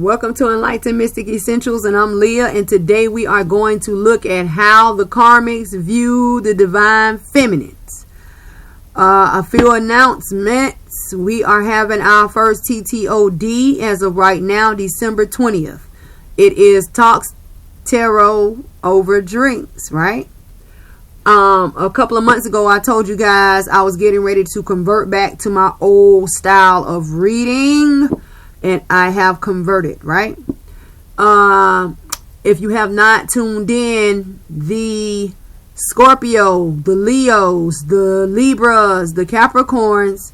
Welcome to Enlightened Mystic Essentials, and I'm Leah, and today we are going to look at how the Karmics view the Divine Feminines. A few announcements. We are having our first TTOD as of right now, December 20th. It is Talks Tarot over Drinks, right? A couple of months ago, I told you guys I was getting ready to convert back to my old style of reading. And I have converted, right? If you have not tuned in, the Scorpio, the Leos, the Libras, the Capricorns,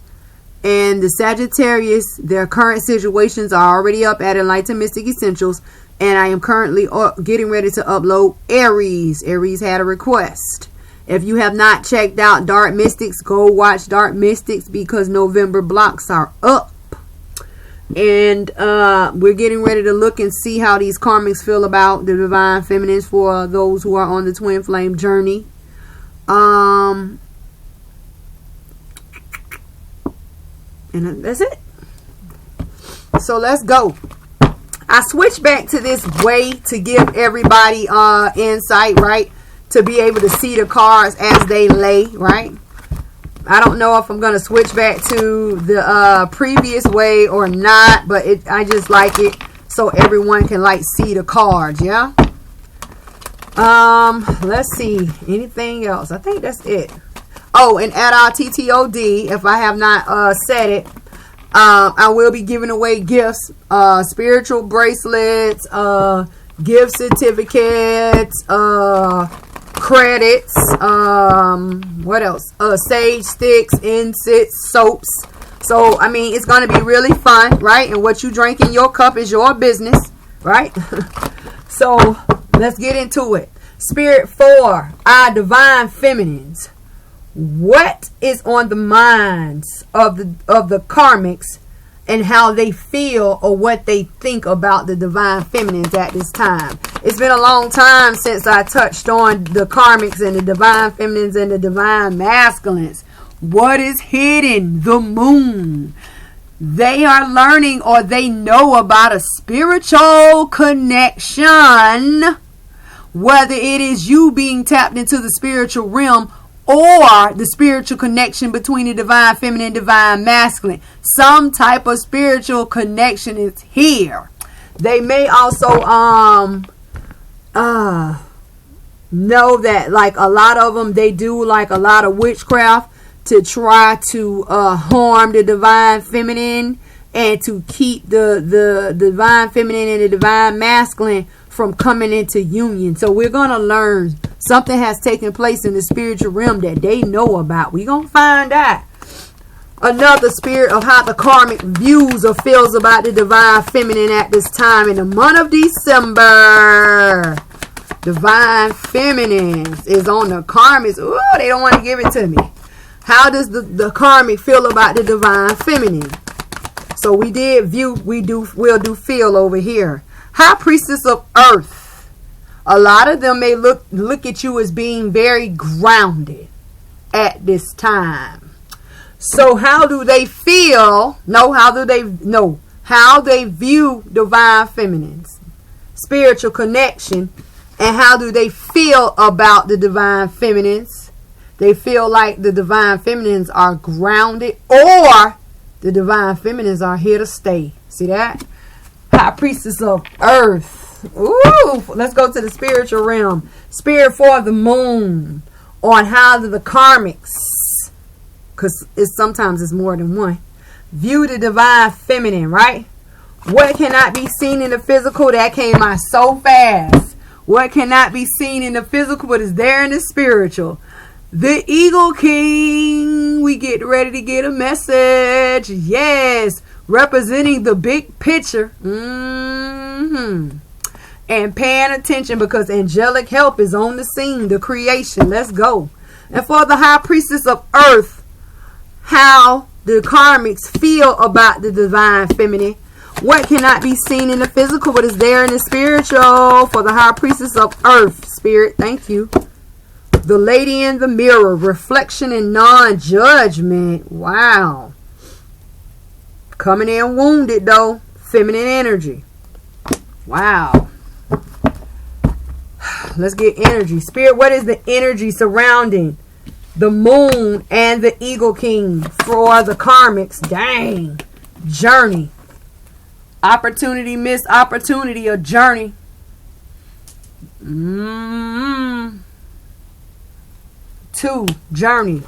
and the Sagittarius, their current situations are already up at Enlightened Mystic Essentials. And I am currently getting ready to upload Aries. Aries had a request. If you have not checked out Dark Mystics, go watch Dark Mystics because November blocks are up. And we're getting ready to look and see how these karmics feel about the Divine Feminines for those who are on the twin flame journey. And that's it. So let's go. I switched back to this way to give everybody insight, right? To be able to see the cards as they lay, right? I don't know if I'm going to switch back to the previous way or not, but I just like it so everyone can see the cards, yeah? Let's see. Anything else? I think that's it. Oh, and at our TTOD, if I have not said it, I will be giving away gifts, spiritual bracelets, gift certificates, credits, what else, sage sticks, incense, soaps. So I mean, it's going to be really fun, right? And what you drink in your cup is your business, right? So let's get into it. Spirit for our Divine Feminines, what is on the minds of the karmics and how they feel or what they think about the Divine Feminines at this time? It's been a long time since I touched on the karmics and the Divine Feminines and the Divine Masculines. What is hidden? The moon. They are learning or they know about a spiritual connection, whether it is you being tapped into the spiritual realm or the spiritual connection between the Divine Feminine and Divine Masculine. Some type of spiritual connection is here. They may also know that a lot of them, they do a lot of witchcraft to try to harm the Divine Feminine and to keep the Divine Feminine and the Divine Masculine from coming into union. So we're going to learn something has taken place in the spiritual realm that they know about. We're going to find out another spirit of how the karmic views or feels about the Divine Feminine at this time in the month of December. Divine Feminines is on the karmics. Ooh, they don't want to give it to me. How does the karmic feel about the Divine Feminine? So we did view, we'll do feel over here. High Priestess of Earth. A lot of them may look at you as being very grounded at this time. So how do they feel? How they view Divine Feminines, spiritual connection, and how do they feel about the Divine Feminines? They feel like the Divine Feminines are grounded, or the Divine Feminines are here to stay. See that? High Priestess of Earth. Ooh, let's go to the spiritual realm. Spirit for the moon, on how the karmics, because sometimes it's more than one, view the Divine Feminine, right? What cannot be seen in the physical? That came out so fast. What cannot be seen in the physical but is there in the spiritual? The Eagle King. We get ready to get a message. Yes. Representing the big picture. And paying attention because angelic help is on the scene. The creation. Let's go. And for the High Priestess of Earth, how the karmics feel about the Divine Feminine. What cannot be seen in the physical but is there in the spiritual? For the High Priestess of Earth. Spirit, thank you. The Lady in the Mirror. Reflection and non-judgment. Wow. Coming in wounded though. Feminine energy. Wow. Let's get energy. Spirit, what is the energy surrounding the moon and the Eagle King for the karmics? Dang. Journey. Opportunity, missed opportunity, a journey. Two, journey.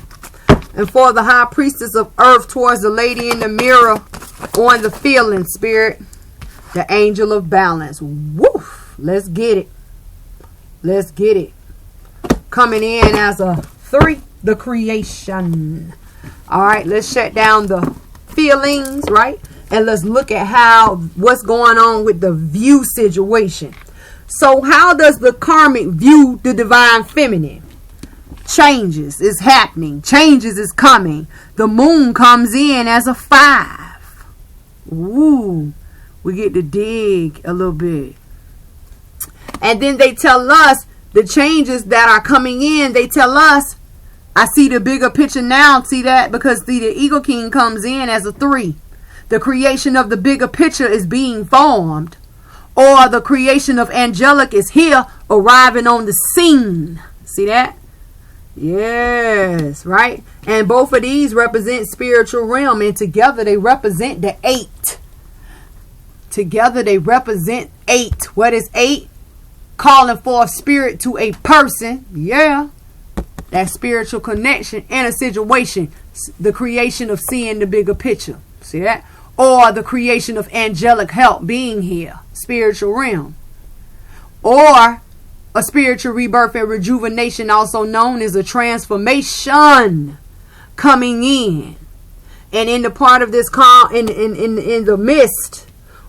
And for the high priestess of earth towards the lady in the mirror on the feeling, spirit, the angel of balance. Woof. Let's get it. Let's get it. Coming in as a 3, the creation. All right, let's shut down the feelings, right? And let's look at what's going on with the view situation. So how does the karmic view the divine feminine? Changes is happening. Changes is coming. The moon comes in as a 5. Ooh, we get to dig a little bit. And then they tell us the changes that are coming in. They tell us, I see the bigger picture now. See that? Because the Eagle King comes in as a 3. The creation of the bigger picture is being formed. Or the creation of angelic is here, arriving on the scene. See that? Yes, right? And both of these represent spiritual realm. And together they represent the 8. Together they represent 8. What is 8? Calling forth spirit to a person. Yeah. That spiritual connection in a situation. The creation of seeing the bigger picture. See that? Or the creation of angelic help being here. Spiritual realm. Or a spiritual rebirth and rejuvenation, also known as a transformation, coming in. And in the part of this calm, in the midst,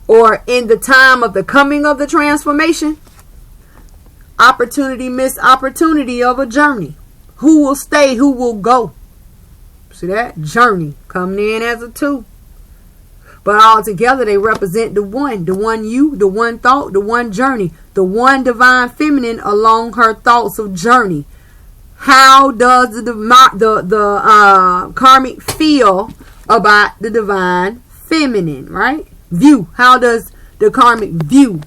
or in the time of the coming of the transformation, opportunity, missed opportunity of a journey. Who will stay? Who will go? See that? Journey coming in as a 2. But all together they represent the one you, the one thought, the one journey, the one divine feminine along her thoughts of journey. How does the karmic feel about the divine feminine, right? View. How does the karmic view?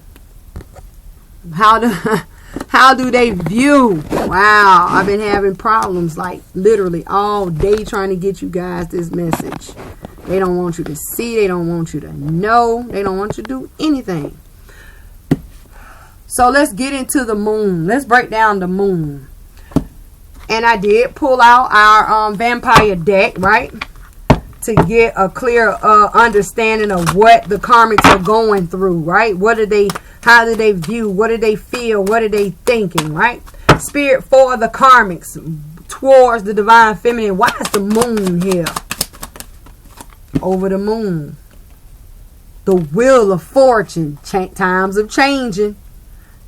How do they view? Wow, I've been having problems like literally all day trying to get you guys this message. They don't want you to see. They don't want you to know. They don't want you to do anything. So let's get into the moon. Let's break down the moon. And I did pull out our vampire deck, right? To get a clear understanding of what the karmics are going through, right? How do they view? What do they feel? What are they thinking, right? Spirit for the karmics towards the divine feminine. Why is the moon here? Over the moon. The wheel of fortune. Times of changing.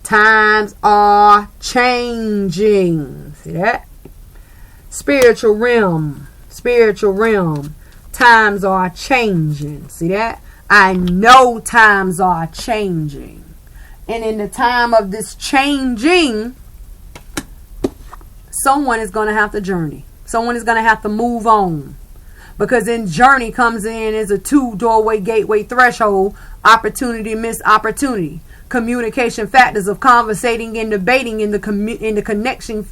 Times are changing. See that? Spiritual realm. Spiritual realm. Times are changing. See that? I know times are changing. And in the time of this changing, someone is going to have to journey. Someone is going to have to move on. Because in journey comes in as a 2, doorway, gateway, threshold, opportunity, missed opportunity. Communication factors of conversating and debating in the connection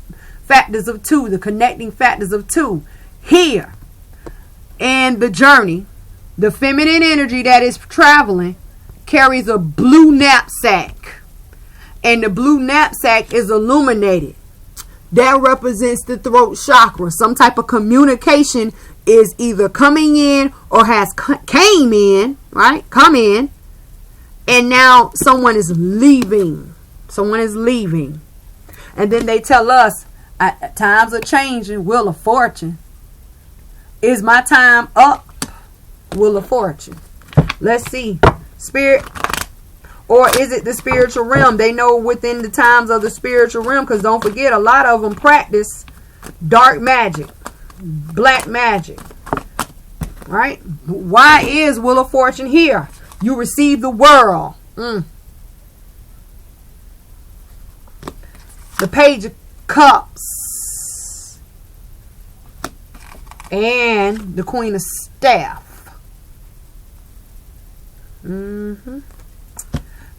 factors of 2, the connecting factors of 2. Here, in the journey, the feminine energy that is traveling carries a blue knapsack. And the blue knapsack is illuminated. That represents the throat chakra. Some type of communication is either coming in or has came in, right? Come in. And now someone is leaving. Someone is leaving. And then they tell us, times are changing, wheel of fortune. Is my time up? Wheel of fortune. Let's see. Spirit. Or is it the spiritual realm? They know within the times of the spiritual realm. Because don't forget, a lot of them practice dark magic. Black magic. Right? Why is wheel of fortune here? You receive the world. The page of cups. And the queen of staff.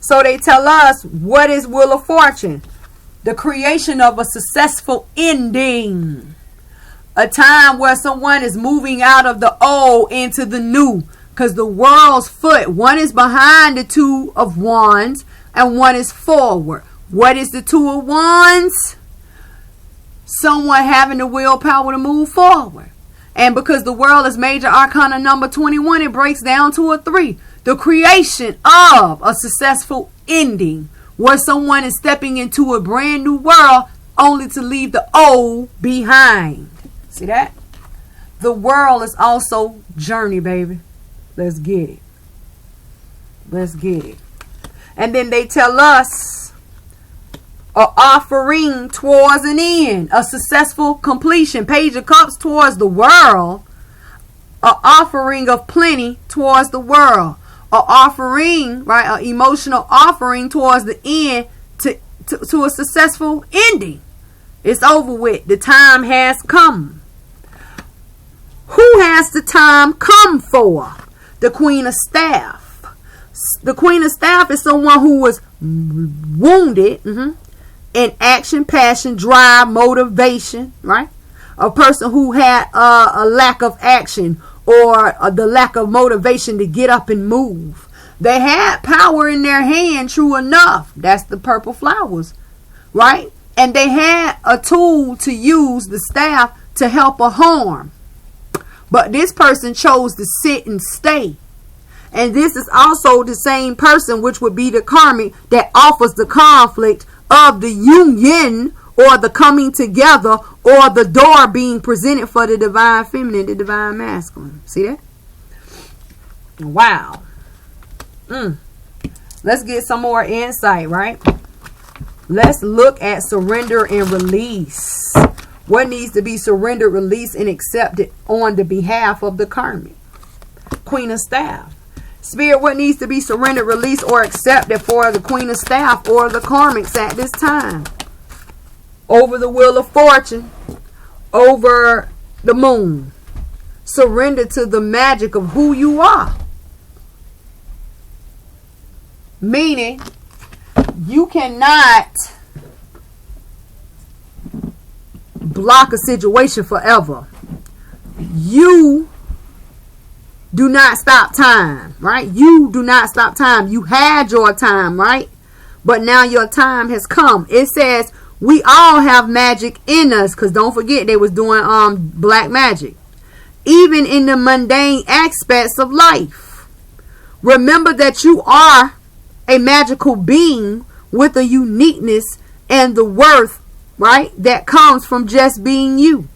So they tell us, what is Wheel of Fortune? The creation of a successful ending. A time where someone is moving out of the old into the new. Because the world's foot, one is behind the Two of Wands and one is forward. What is the Two of Wands? Someone having the willpower to move forward. And because the world is major arcana number 21, it breaks down to a 3. The creation of a successful ending, where someone is stepping into a brand new world only to leave the old behind. See that? The world is also journey, baby. Let's get it. Let's get it. And then they tell us, an offering towards an end, a successful completion. Page of Cups towards the world, an offering of plenty towards the world. An offering, right? An emotional offering towards the end to a successful ending. It's over with. The time has come. Who has the time come for? The Queen of Staff. The Queen of Staff is someone who was wounded in action, passion, drive, motivation, right? A person who had a lack of action or the lack of motivation to get up and move. They had power in their hand, true enough. That's the purple flowers, right? And they had a tool to use, the staff, to help or harm. But this person chose to sit and stay. And this is also the same person, which would be the karmic, that offers the conflict of the union or the coming together or the door being presented for the divine feminine, the divine masculine. See that? Wow. Let's get some more insight, right? Let's look at surrender and release. What needs to be surrendered, released, and accepted on the behalf of the karmic? Queen of Staff. Spirit, what needs to be surrendered, released, or accepted for the Queen of Staff or the karmics at this time? Over the Wheel of Fortune, over the moon. Surrender to the magic of who you are. Meaning, you cannot block a situation forever. You do not stop time, right? You do not stop time. You had your time, right? But now your time has come. It says we all have magic in us, because don't forget they was doing black magic. Even in the mundane aspects of life. Remember that you are a magical being with a uniqueness and the worth, right, that comes from just being you.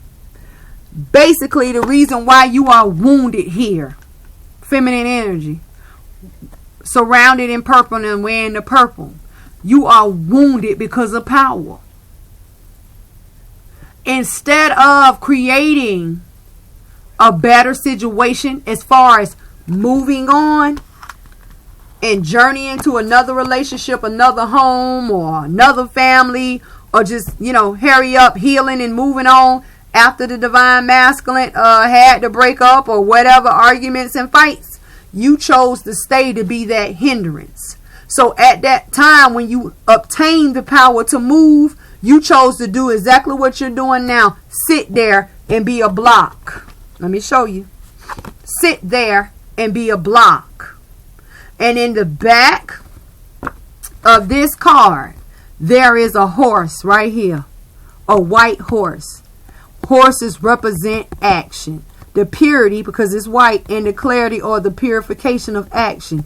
Basically, the reason why you are wounded here, feminine energy, surrounded in purple and wearing the purple, you are wounded because of power. Instead of creating a better situation as far as moving on and journeying to another relationship, another home, or another family, or just, hurry up, healing and moving on after the divine masculine had to break up or whatever, arguments and fights, you chose to stay to be that hindrance. So at that time, when you obtained the power to move, you chose to do exactly what you're doing now. Sit there and be a block. Let me show you. Sit there and be a block. And in the back of this card, there is a horse right here. A white horse. Horses represent action. The purity, because it's white, and the clarity or the purification of action.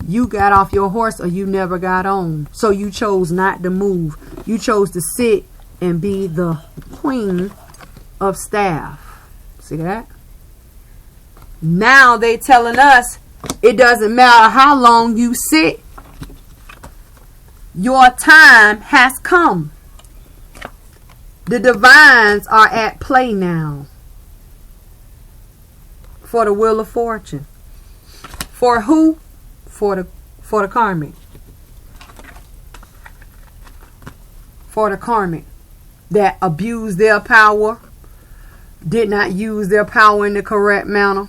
You got off your horse or you never got on. So you chose not to move. You chose to sit and be the Queen of Staff. See that? Now they telling us it doesn't matter how long you sit. Your time has come. The divines are at play now. For the Wheel of Fortune. For who? For the karmic. For the karmic that abused their power, did not use their power in the correct manner,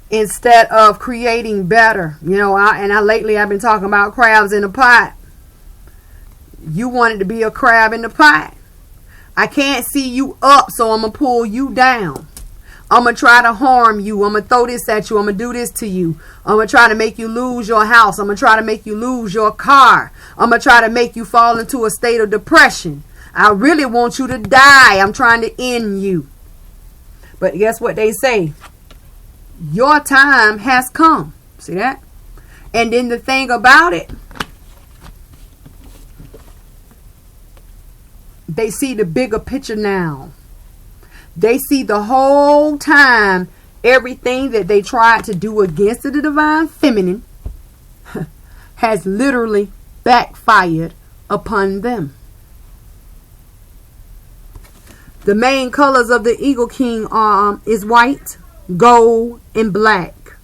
instead of creating better. You know, lately I've been talking about crabs in a pot. You wanted to be a crab in the pot. I can't see you up, so I'm going to pull you down. I'm going to try to harm you. I'm going to throw this at you. I'm going to do this to you. I'm going to try to make you lose your house. I'm going to try to make you lose your car. I'm going to try to make you fall into a state of depression. I really want you to die. I'm trying to end you. But guess what they say? Your time has come. See that? And then the thing about it, they see the bigger picture now. They see the whole time everything that they tried to do against the divine feminine has literally backfired upon them. The main colors of the Eagle King is white, gold, and black.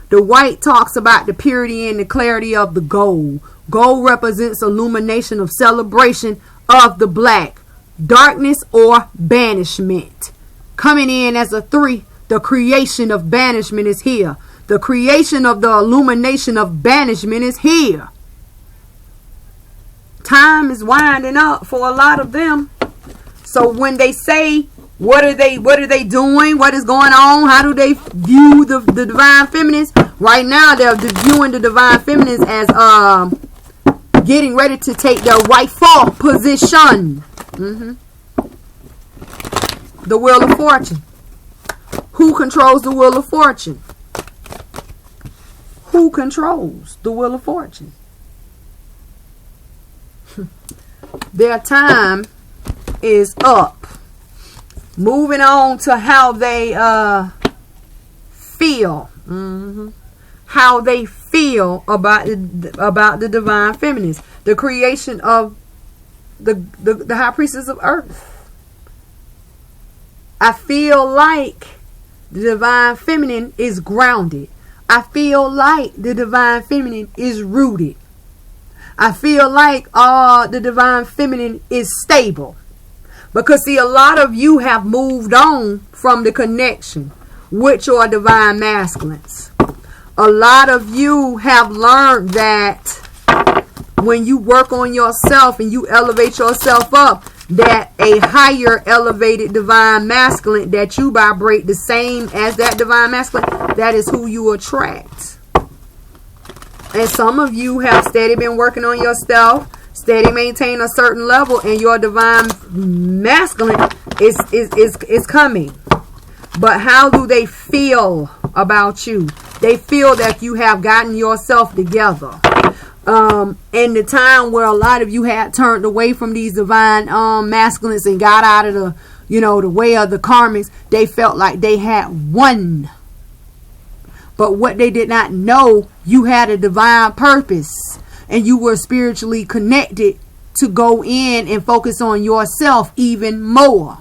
The white talks about the purity and the clarity of the gold. Gold represents illumination of celebration of the black, darkness or banishment. Coming in as a 3, the creation of banishment is here. The creation of the illumination of banishment is here. Time is winding up for a lot of them. So when they say, what are they doing? What is going on? How do they view the divine feminines? Right now, they're viewing the divine feminines as getting ready to take their rightful position. The Wheel of Fortune. Who controls the Wheel of Fortune? Who controls the Wheel of Fortune? Their time is up. Moving on to how they feel. How they feel about the divine feminines. The creation of the high priestess of earth. I feel like the divine feminine is grounded. I feel like the divine feminine is rooted. I feel like the divine feminine is stable. Because see, a lot of you have moved on from the connection with your divine masculines. A lot of you have learned that when you work on yourself and you elevate yourself up, that a higher elevated divine masculine that you vibrate the same as that divine masculine, that is who you attract. And some of you have steady been working on yourself, steady maintain a certain level, and your divine masculine is coming. But how do they feel about you? They feel that you have gotten yourself together. In the time where a lot of you had turned away from these divine masculines and got out of the, the way of the karmics, they felt like they had won. But what they did not know, you had a divine purpose and you were spiritually connected to go in and focus on yourself even more.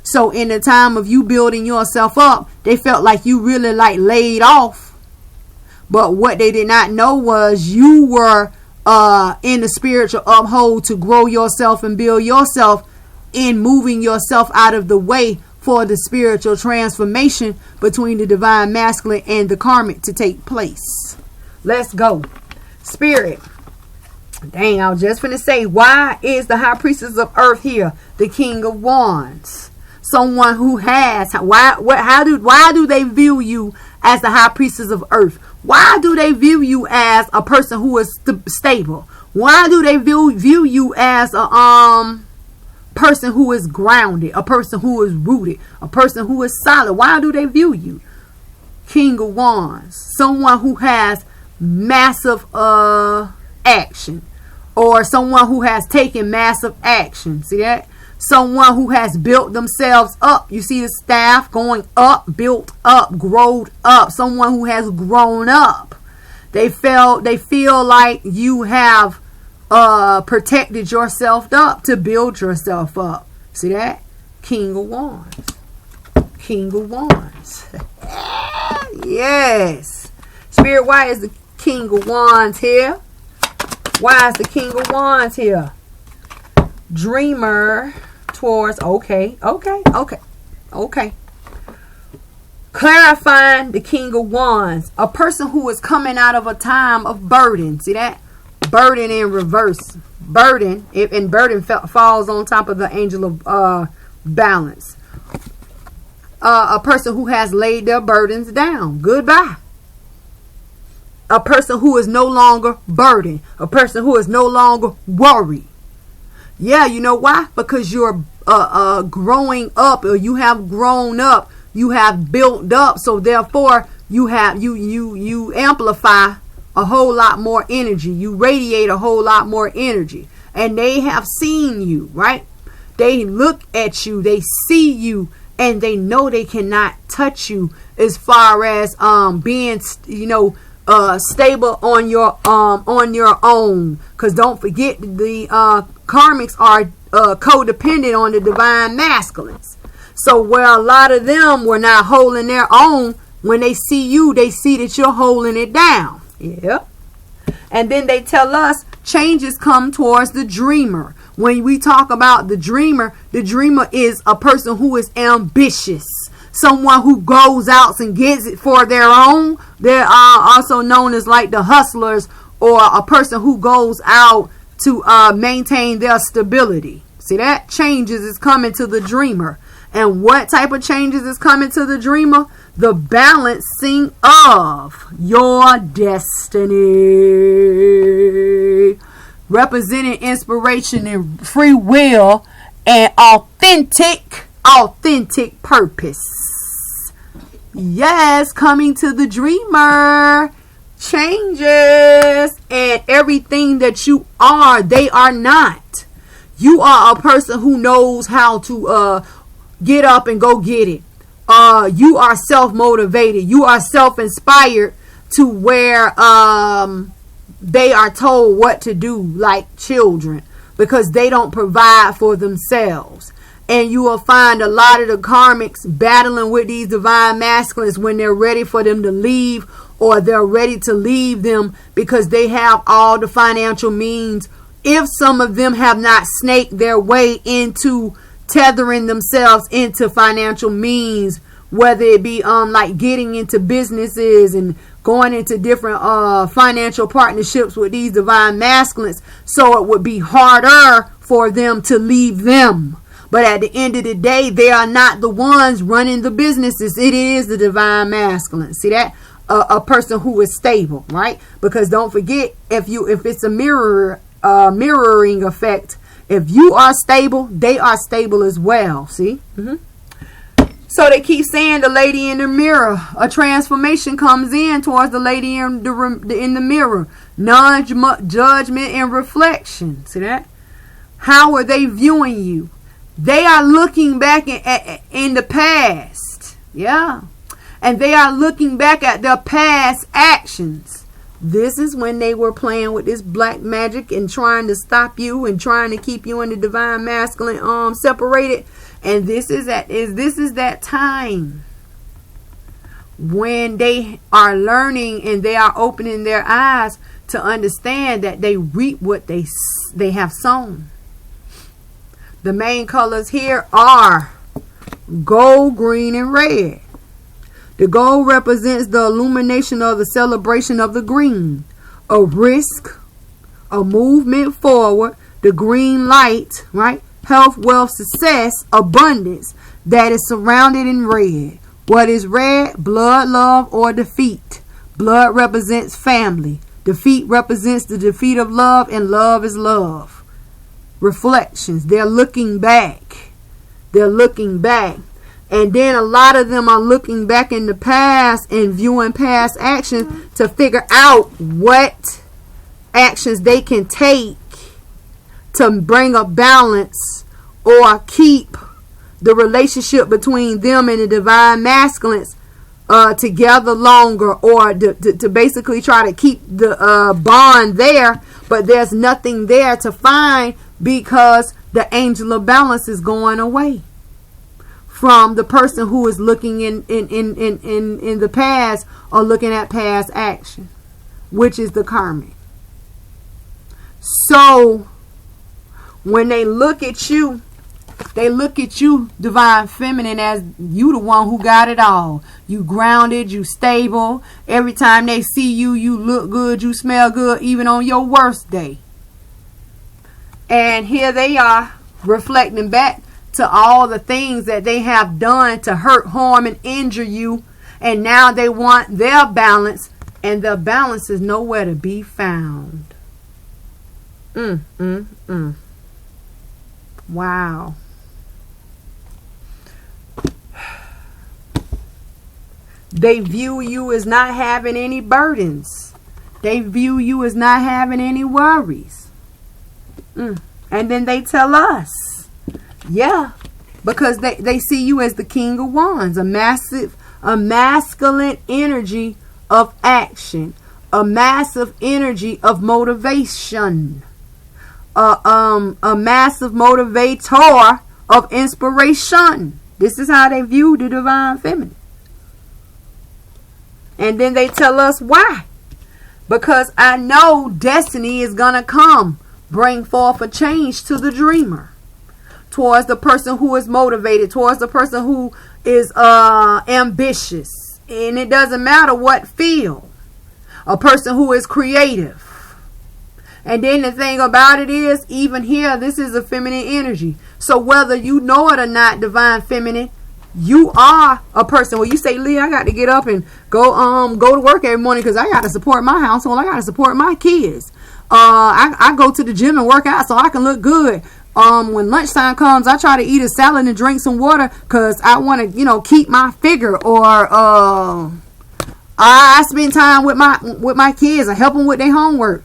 So in the time of you building yourself up, they felt like you really laid off. But what they did not know was you were in the spiritual uphold to grow yourself and build yourself in moving yourself out of the way for the spiritual transformation between the divine masculine and the karmic to take place. Let's go. Spirit. Dang, I was just finna say, why is the high priestess of earth here? The king of wands. Someone who has, why do they view you as the high priestess of earth? Why do they view you as a person who is stable? Why do they view you as a person who is grounded, a person who is rooted, a person who is solid? Why do they view you? King of Wands, someone who has massive action, or someone who has taken massive action. See that? Someone who has built themselves up. You see the staff going up, built up, growed up. Someone who has grown up. They feel like you have protected yourself up to build yourself up. See that? King of Wands. King of Wands. Yes. Spirit, why is the King of Wands here? Why is the King of Wands here? Dreamer towards, okay. Clarifying the King of Wands. A person who is coming out of a time of burden. See that? Burden in reverse. Burden. And burden falls on top of the angel of balance. A person who has laid their burdens down. Goodbye. A person who is no longer burdened. A person who is no longer worried. Yeah, you know why? Because you're growing up, or you have grown up. You have built up, so therefore you amplify a whole lot more energy. You radiate a whole lot more energy, and they have seen you, right? They look at you, they see you, and they know they cannot touch you as far as being, stable on your own. Because don't forget, the karmics are codependent on the divine masculines. So where a lot of them were not holding their own, when they see you, they see that you're holding it down. Yeah. And then they tell us changes come towards the dreamer. When we talk about the dreamer is a person who is ambitious. Someone who goes out and gets it for their own. They're also known as like the hustlers, or a person who goes out to maintain their stability. See that? Changes is coming to the dreamer. And what type of changes is coming to the dreamer? The balancing of your destiny. Representing inspiration and free will and authentic purpose. Yes, coming to the dreamer. Changes. And everything that you are, they are not. You are a person who knows how to get up and go get it. You are self-motivated. You are self-inspired to where they are told what to do, like children, because they don't provide for themselves. And you will find a lot of the karmics battling with these divine masculines when they're ready for them to leave, or they're ready to leave them because they have all the financial means. If some of them have not snaked their way into tethering themselves into financial means, whether it be like getting into businesses and going into different financial partnerships with these divine masculines, so it would be harder for them to leave them. But at the end of the day, they are not the ones running the businesses. It is the divine masculine. See that? A person who is stable, right? Because don't forget, if it's a mirroring effect. If you are stable, they are stable as well. See? So they keep saying the lady in the mirror. A transformation comes in towards the lady in the mirror. Non-judgment and reflection. See that? How are they viewing you? They are looking back in the past. Yeah. And they are looking back at their past actions. This is when they were playing with this black magic and trying to stop you and trying to keep you in the divine masculine separated. And this is that time when they are learning and they are opening their eyes to understand that they reap what they have sown. The main colors here are gold, green, and red. The gold represents the illumination of the celebration of the green, a risk, a movement forward, the green light, right? Health, wealth, success, abundance that is surrounded in red. What is red? Blood, love, or defeat. Blood represents family. Defeat represents the defeat of love, and love is love. Reflections. They're looking back. They're looking back. And then a lot of them are looking back in the past and viewing past actions to figure out what actions they can take to bring a balance or keep the relationship between them and the divine masculines together longer, or to basically try to keep the bond there. But there's nothing there to find because the angel of balance is going away from the person who is looking in the past or looking at past action, which is the karmic. So when they look at you They look at you, divine feminine, as you the one who got it all. You grounded, you stable. Every time they see you, you look good, you smell good, even on your worst day. And here they are, reflecting back to all the things that they have done to hurt, harm, and injure you. And now they want their balance, and their balance is nowhere to be found. Wow. They view you as not having any burdens. They view you as not having any worries. And then they tell us, yeah, because they see you as the King of Wands, a masculine energy of action, a massive energy of motivation, a massive motivator of inspiration. This is how they view the divine feminine. And then they tell us why. Because I know destiny is going to come, bring forth a change to the dreamer, towards the person who is motivated, towards the person who is ambitious. And it doesn't matter what field. A person who is creative. And then the thing about it is, even here, this is a feminine energy. So whether you know it or not, divine feminine, you are a person where you say, Lee, I got to get up and go to work every morning because I got to support my household. I got to support my kids. I go to the gym and work out so I can look good. When lunchtime comes, I try to eat a salad and drink some water because I want to, keep my figure. Or I spend time with my kids. I help them with their homework.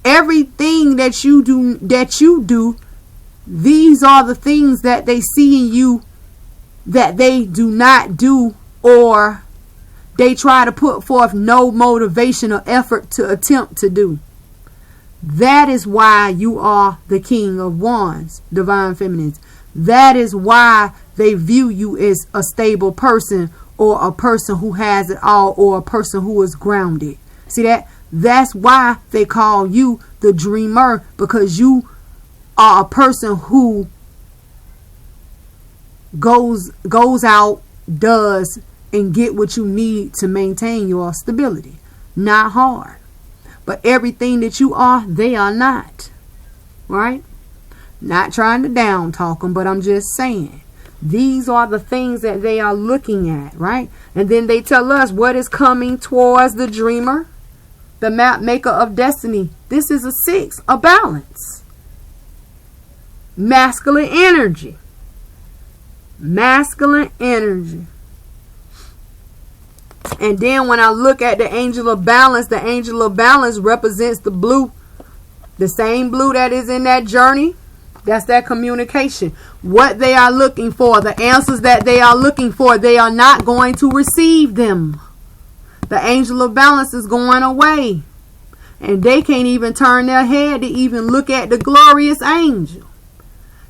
Everything that you do, these are the things that they see in you that they do not do, or they try to put forth no motivation or effort to attempt to do. That is why you are the King of Wands, divine feminines. That is why they view you as a stable person, or a person who has it all, or a person who is grounded. See that? That's why they call you the dreamer, because you are a person who goes out, does, and get what you need to maintain your stability. Not hard. But everything that you are, they are not. Right? Not trying to down talk them, but I'm just saying. These are the things that they are looking at, right? And then they tell us what is coming towards the dreamer, the map maker of destiny. This is a 6, a balance. Masculine energy. Masculine energy. And then when I look at the angel of balance represents the blue. The same blue that is in that journey. That's that communication. What they are looking for, the answers that they are looking for, they are not going to receive them. The angel of balance is going away. And they can't even turn their head to even look at the glorious angel.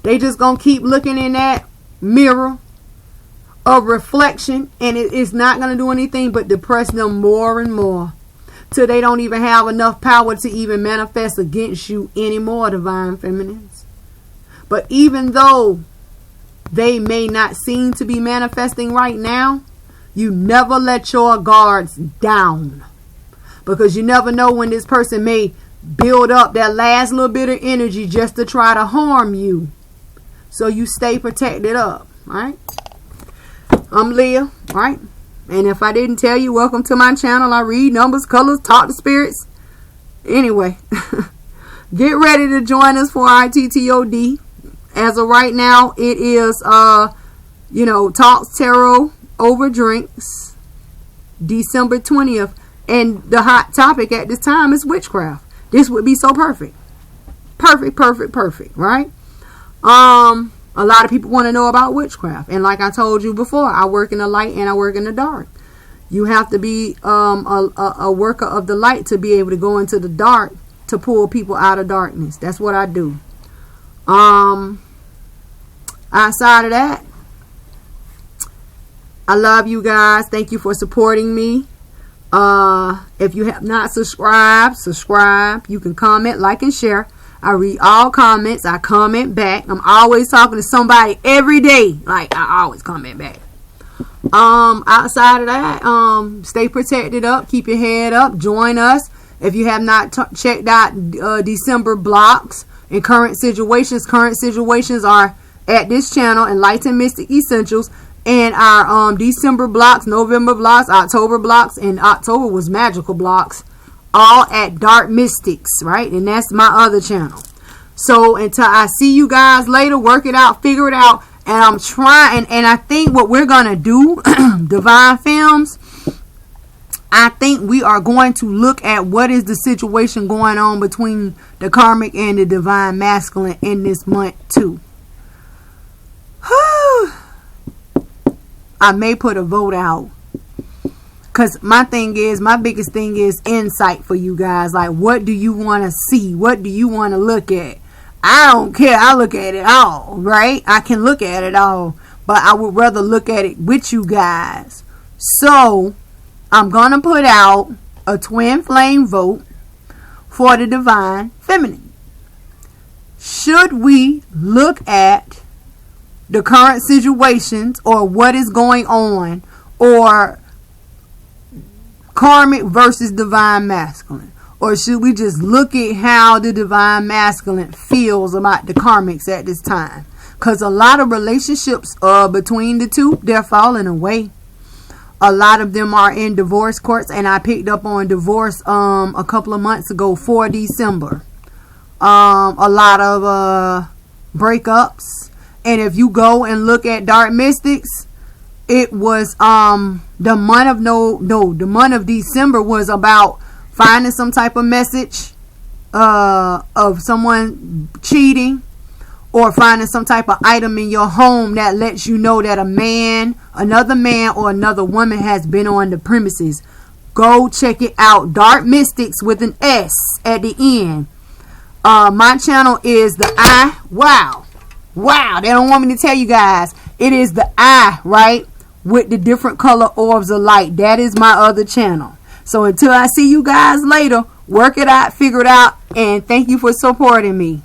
They just going to keep looking in that mirror of reflection, and it's not going to do anything but depress them more and more, till they don't even have enough power to even manifest against you anymore, divine feminines. But even though they may not seem to be manifesting right now, you never let your guards down, because you never know when this person may build up that last little bit of energy just to try to harm you. So you stay protected up, right? I'm Leah, right? And if I didn't tell you, welcome to my channel. I read numbers, colors, talk to spirits. Anyway, get ready to join us for our TTOD. As of right now, it is, Talks Tarot Over Drinks, December 20th. And the hot topic at this time is witchcraft. This would be so perfect. Perfect, right? A lot of people want to know about witchcraft. And like I told you before, I work in the light and I work in the dark. You have to be a worker of the light to be able to go into the dark to pull people out of darkness. That's what I do. Outside of that, I love you guys. Thank you for supporting me. If you have not subscribed, subscribe. You can comment, like, and share. I read all comments. I comment back. I'm always talking to somebody every day. Like, I always comment back. Outside of that, stay protected up. Keep your head up. Join us. If you have not checked out December blocks and current situations are at this channel, Enlightened Mystic Essentials. And our December blocks, November blocks, October blocks, and October was magical blocks, all at Dark Mystics, right? And that's my other channel. So until I see you guys later, work it out, figure it out. And I'm trying, and I think what we're gonna do, Divine Films, I think we are going to look at what is the situation going on between the Karmic and the Divine Masculine in this month too. I may put a vote out, because my biggest thing is insight for you guys. Like, what do you want to see? What do you want to look at? I don't care. I look at it all, right? I can look at it all, but I would rather look at it with you guys. So I'm going to put out a twin flame vote for the Divine Feminine. Should we look at the current situations or what is going on, or Karmic versus Divine Masculine? Or should we just look at how the Divine Masculine feels about the Karmics at this time? Because a lot of relationships between the two, they're falling away. A lot of them are in divorce courts, and I picked up on divorce a couple of months ago for December. A lot of breakups. And if you go and look at Dark Mystics, it was the month of December was about finding some type of message of someone cheating, or finding some type of item in your home that lets you know that another man or another woman has been on the premises. Go check it out. Dark Mystics with an S at the end. My channel is the I. Wow, they don't want me to tell you guys. It is the eye, right? With the different color orbs of light. That is my other channel. So until I see you guys later, work it out, figure it out, and thank you for supporting me.